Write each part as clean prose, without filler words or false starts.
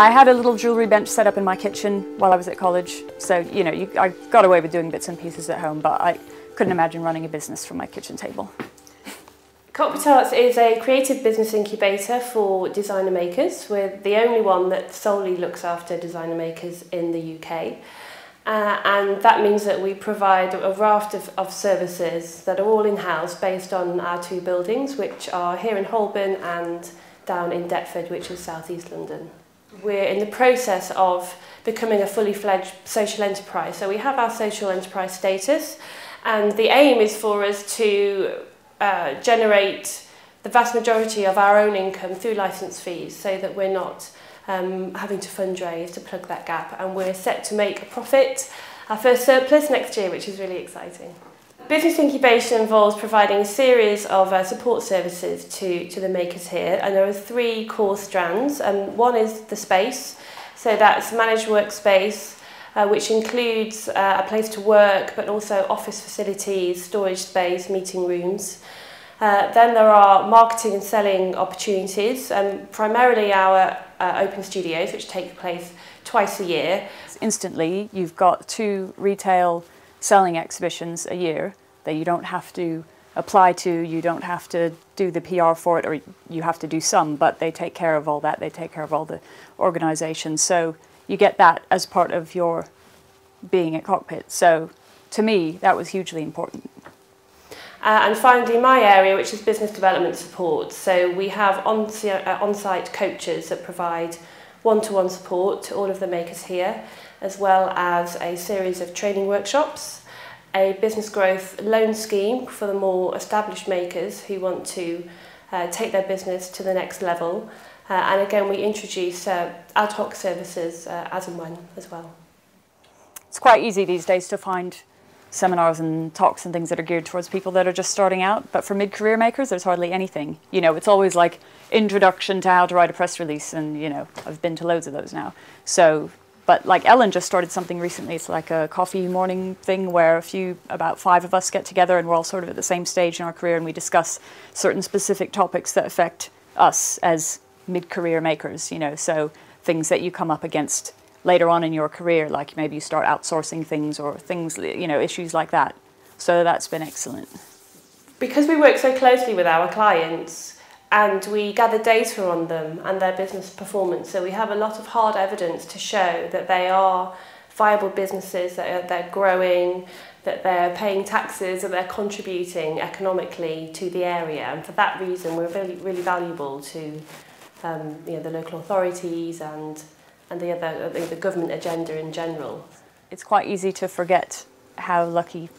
I had a little jewellery bench set up in my kitchen while I was at college, so you know, I got away with doing bits and pieces at home, but I couldn't imagine running a business from my kitchen table. Cockpit Arts is a creative business incubator for designer makers. We're the only one that solely looks after designer makers in the UK. And that means that we provide a raft of services that are all in-house based on our two buildings, which are here in Holborn and down in Deptford, which is South East London. We're in the process of becoming a fully fledged social enterprise. So we have our social enterprise status, and the aim is for us to generate the vast majority of our own income through licence fees, so that we're not having to fundraise to plug that gap, and we're set to make a profit, our first surplus next year, which is really exciting. Business incubation involves providing a series of support services to the makers here, and there are three core strands. One is the space, so that's managed workspace, which includes a place to work, but also office facilities, storage space, meeting rooms. Then there are marketing and selling opportunities, primarily our open studios, which take place twice a year. Instantly, you've got 2 retail selling exhibitions a year that you don't have to apply to, you don't have to do the PR for it, or you have to do some, but they take care of all that, they take care of all the organisation. So you get that as part of your being at Cockpit. So to me, that was hugely important. And finally, my area, which is business development support. So we have on-site coaches that provide one-to-one support to all of the makers here, as well as a series of training workshops, a business growth loan scheme for the more established makers who want to take their business to the next level. And again, we introduce ad hoc services as and when as well. It's quite easy these days to find seminars and talks and things that are geared towards people that are just starting out, but for mid-career makers there's hardly anything. You know, it's always like introduction to how to write a press release, and you know, I've been to loads of those now. So, but like Ellen just started something recently. It's like a coffee morning thing where about 5 of us get together, and we're all sort of at the same stage in our career, and we discuss certain specific topics that affect us as mid-career makers, you know, so things that you come up against later on in your career, like maybe you start outsourcing things or things, you know, issues like that. So that's been excellent. Because we work so closely with our clients and we gather data on them and their business performance, so we have a lot of hard evidence to show that they are viable businesses, that they're growing, that they're paying taxes, that they're contributing economically to the area. And for that reason, we're really, really valuable to you know, the local authorities and the government agenda in general. It's quite easy to forget how lucky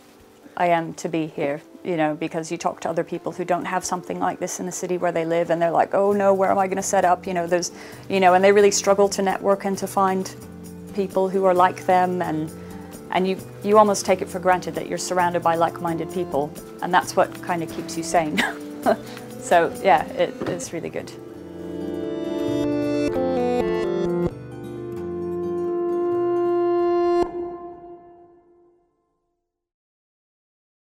I am to be here, you know, because you talk to other people who don't have something like this in the city where they live, and they're like, oh no, where am I going to set up? You know, and they really struggle to network and to find people who are like them, and you almost take it for granted that you're surrounded by like-minded people, and that's what kind of keeps you sane. So yeah, it's really good.